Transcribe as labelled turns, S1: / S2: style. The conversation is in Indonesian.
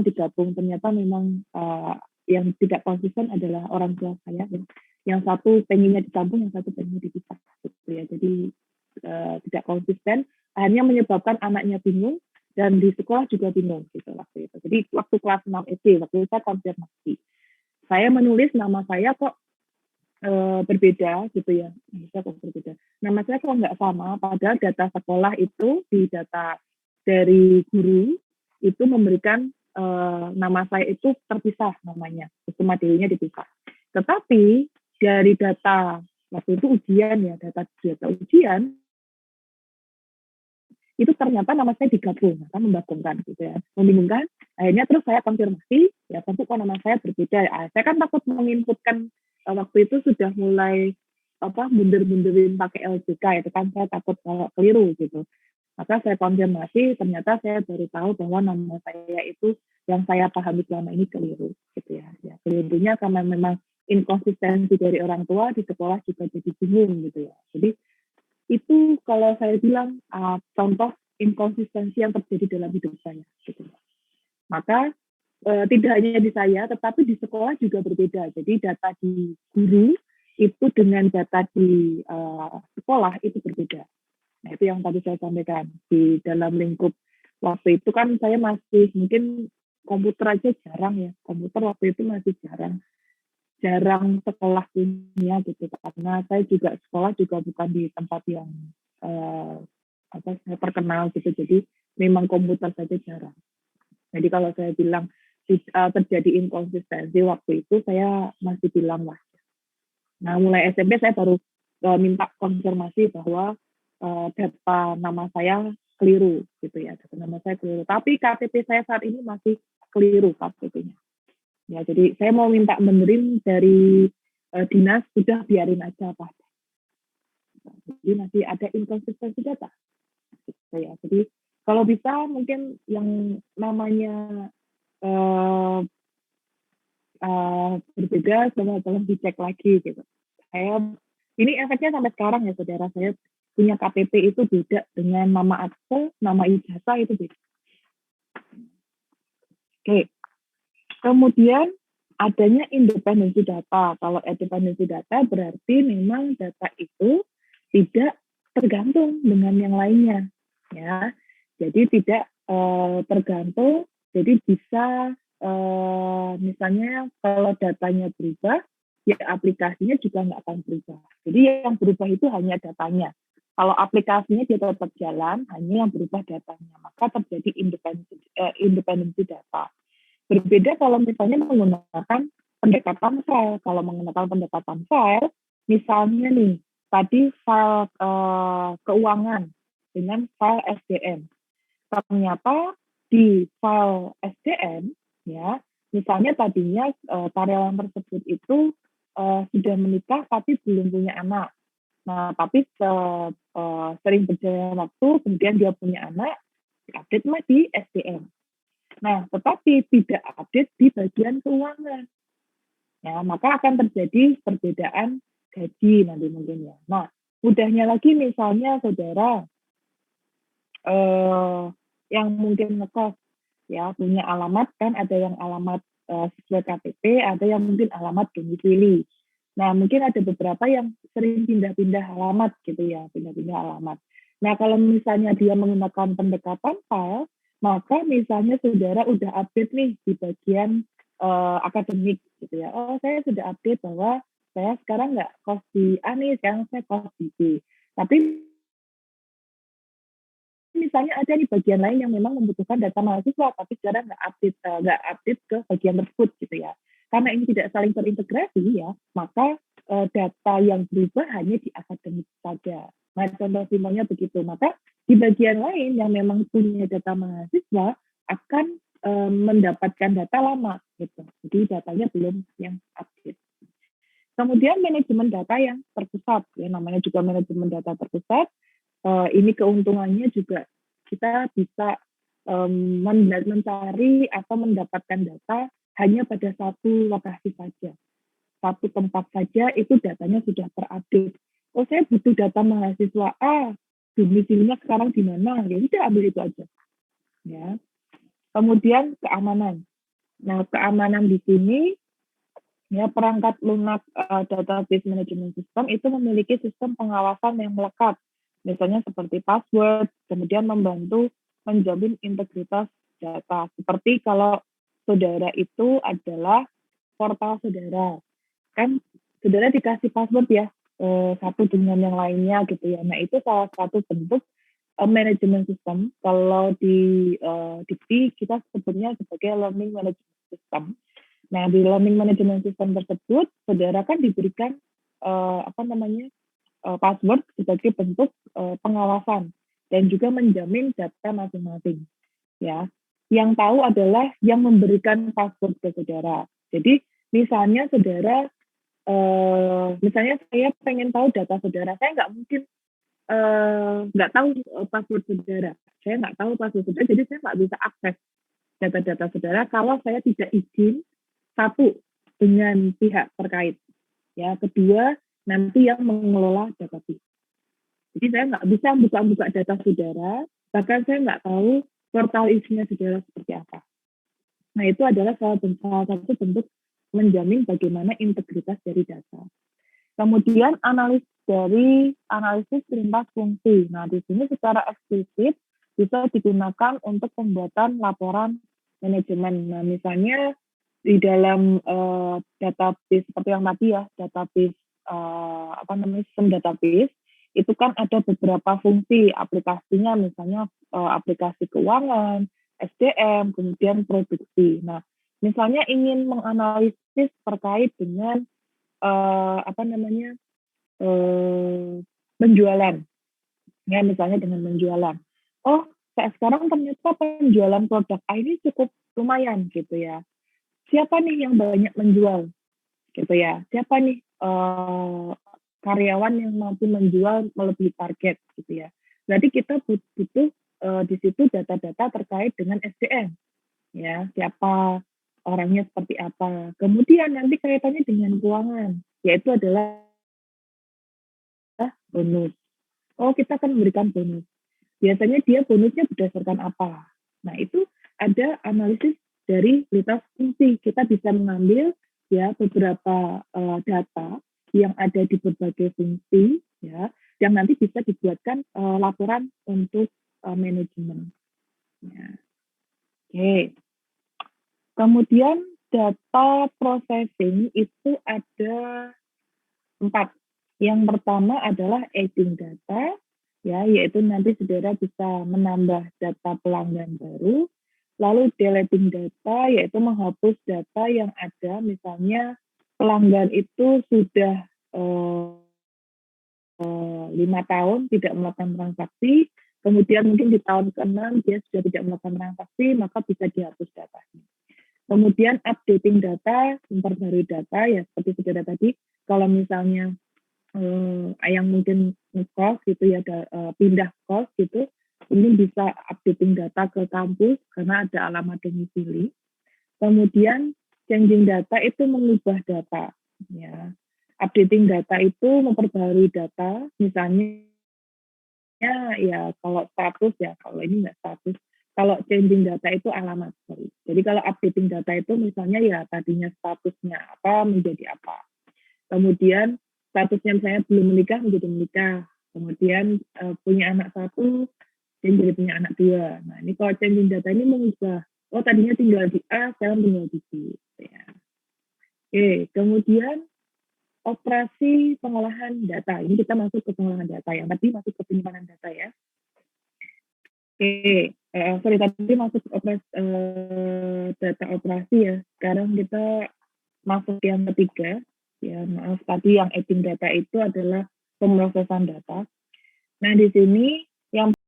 S1: digabung, ternyata memang yang tidak konsisten adalah orang tua saya. Yang satu pengennya disambung, yang satu pengennya dipisah. Gitu ya. Jadi tidak konsisten, akhirnya menyebabkan anaknya bingung, dan di sekolah juga bingung gitu waktu itu. Jadi waktu kelas 6 SD, waktu itu saya konfirmasi. Saya menulis nama saya kok berbeda gitu ya. Saya kok berbeda. Nama saya kok nggak sama, padahal data sekolah itu di data dari guru itu memberikan nama saya itu terpisah namanya, sistema dirinya dipisah. Tetapi dari data waktu itu ujian ya, data ujian itu ternyata nama saya digabung, kan membagongkan gitu ya, membingungkan. Akhirnya terus saya konfirmasi, ya tentu kok nama saya berbeda. Ya, saya kan takut menginputkan waktu itu sudah mulai mundur-mundurin pakai LJK, itu kan saya takut keliru gitu. Maka saya konfirmasi, ternyata saya baru tahu bahwa nama saya itu yang saya pahami selama ini keliru gitu ya. Ya kelirunya karena memang inkonsistensi dari orang tua, di sekolah juga jadi bingung gitu ya. Jadi itu kalau saya bilang contoh inkonsistensi yang terjadi dalam hidup saya. Gitu. Maka tidak hanya di saya, tetapi di sekolah juga berbeda. Jadi data di guru itu dengan data di sekolah itu berbeda. Nah itu yang tadi saya sampaikan. Di dalam lingkup waktu itu kan saya masih mungkin komputer aja jarang ya. Komputer waktu itu masih jarang sekolah punya gitu, karena saya juga sekolah juga bukan di tempat yang terkenal gitu, jadi memang komputer saja jarang. Jadi kalau saya bilang terjadi inkonsistensi waktu itu, saya masih bilang wajar. Nah mulai SMP saya baru minta konfirmasi bahwa data nama saya keliru gitu ya, data nama saya keliru. Tapi KTP saya saat ini masih keliru KTP-nya. Ya, jadi saya mau minta benerin dari dinas, sudah biarin aja Pak. Jadi masih ada inkonsistensi data. Gitu ya. Jadi kalau bisa mungkin yang namanya berbeda, tolong dicek lagi gitu. Ini efeknya sampai sekarang ya saudara, saya punya KTP itu beda dengan nama akte, nama ijazah itu beda. Oke. Kemudian adanya independensi data. Kalau independensi data berarti memang data itu tidak tergantung dengan yang lainnya, ya. Jadi tidak tergantung. Jadi bisa misalnya kalau datanya berubah, ya aplikasinya juga nggak akan berubah. Jadi yang berubah itu hanya datanya. Kalau aplikasinya dia tetap jalan, hanya yang berubah datanya. Maka terjadi independensi data. Berbeda kalau misalnya menggunakan pendekatan file. Kalau menggunakan pendekatan file, misalnya nih, tadi file keuangan dengan file SDM. Ternyata di file SDM, ya, misalnya tadinya karyawan tersebut itu sudah menikah tapi belum punya anak. Nah, tapi sering berjalan waktu, kemudian dia punya anak, diupdate mah di SDM. Nah, tetapi tidak update di bagian keuangan. Ya, maka akan terjadi perbedaan gaji nanti mungkin ya. Nah, mudahnya lagi misalnya saudara yang mungkin ngekos ya, punya alamat kan, ada yang alamat sesuai KTP, ada yang mungkin alamat domisili. Nah, mungkin ada beberapa yang sering pindah-pindah alamat gitu ya, pindah-pindah alamat. Nah, kalau misalnya dia menggunakan pendekatan file, maka misalnya saudara udah update nih di bagian akademik gitu ya. Oh, saya sudah update bahwa saya sekarang nggak kos di A nih, sekarang saya kos di B. Tapi misalnya ada di bagian lain yang memang membutuhkan data mahasiswa, tapi sekarang nggak update ke bagian tersebut gitu ya. Karena ini tidak saling terintegrasi ya, maka data yang berubah hanya di akademik saja. Nah, contoh simpelnya begitu. Maka di bagian lain yang memang punya data mahasiswa akan mendapatkan data lama gitu. Jadi datanya belum yang update. Kemudian manajemen data yang terpusat, ya namanya juga manajemen data terpusat. Ini keuntungannya juga kita bisa mencari atau mendapatkan data hanya pada satu lokasi saja, satu tempat saja, itu datanya sudah terupdate. Oh, saya butuh data mahasiswa A, domisilinya sekarang di mana? Ya udah ambil itu aja. Ya. Kemudian keamanan. Nah, keamanan di sini ya perangkat lunak database management system itu memiliki sistem pengawasan yang melekat. Misalnya seperti password, kemudian membantu menjamin integritas data. Seperti kalau saudara itu adalah portal saudara, kan saudara dikasih password ya, satu dengan yang lainnya gitu ya. Nah, itu salah satu bentuk manajemen sistem. Kalau di Dikti kita sebutnya sebagai learning management system. Nah, di learning management system tersebut, saudara kan diberikan password sebagai bentuk pengawasan dan juga menjamin data masing-masing. Ya, yang tahu adalah yang memberikan password ke saudara. Jadi, misalnya saudara, misalnya saya pengen tahu data saudara, saya nggak mungkin nggak tahu password saudara. Saya nggak tahu password saudara, jadi saya nggak bisa akses data-data saudara kalau saya tidak izin satu dengan pihak terkait. Ya, kedua nanti yang mengelola database. Jadi saya nggak bisa buka-buka data saudara, bahkan saya nggak tahu portal isinya saudara seperti apa. Nah, itu adalah salah satu bentuk menjamin bagaimana integritas dari data. Kemudian analisis lintas fungsi. Nah, di sini secara eksplisit bisa digunakan untuk pembuatan laporan manajemen. Nah, misalnya di dalam database seperti yang tadi ya, database sistem database itu kan ada beberapa fungsi aplikasinya, misalnya aplikasi keuangan, SDM, kemudian produksi. Nah, misalnya ingin menganalisis terkait dengan penjualan, ya misalnya dengan penjualan. Oh, sekarang ternyata penjualan produk A ini cukup lumayan gitu ya. Siapa nih yang banyak menjual gitu ya? Siapa nih karyawan yang mampu menjual melebihi target gitu ya? Berarti kita butuh di situ data-data terkait dengan SDM, ya siapa orangnya seperti apa. Kemudian nanti kaitannya dengan keuangan, yaitu adalah bonus. Oh, kita akan memberikan bonus. Biasanya dia bonusnya berdasarkan apa? Nah, itu ada analisis dari lintas fungsi. Kita bisa mengambil ya beberapa data yang ada di berbagai fungsi ya, yang nanti bisa dibuatkan laporan untuk manajemen. Ya. Oke. Kemudian data processing itu ada 4. Yang pertama adalah adding data, ya, yaitu nanti saudara bisa menambah data pelanggan baru. Lalu deleting data, yaitu menghapus data yang ada, misalnya pelanggan itu sudah 5 tahun tidak melakukan transaksi, kemudian mungkin di tahun ke-6 dia sudah tidak melakukan transaksi, maka bisa dihapus datanya. Kemudian updating data, memperbarui data, ya seperti saudara tadi, kalau misalnya yang mungkin ngekos gitu ya, pindah kos gitu, ini bisa updating data ke kampus karena ada alamat domisili. Kemudian changing data itu mengubah data, ya. Updating data itu memperbarui data, misalnya ya kalau status ya, kalau ini nggak status. Kalau changing data itu alamat, sorry. Jadi kalau updating data itu misalnya ya tadinya statusnya apa menjadi apa. Kemudian statusnya misalnya belum menikah menjadi menikah. Kemudian punya anak 1, dan jadi punya anak 2. Nah, ini kalau changing data ini mengubah. Oh, tadinya tinggal di A, sekarang tinggal di B. Ya. Oke, kemudian operasi pengolahan data. Ini kita masuk ke pengolahan data. Yang tadi masuk ke penyimpanan data ya. Oke, sorry tadi masuk data operasi ya. Sekarang kita masuk yang ketiga. Ya, maaf tadi yang adding data itu adalah pemrosesan data. Nah, di sini yang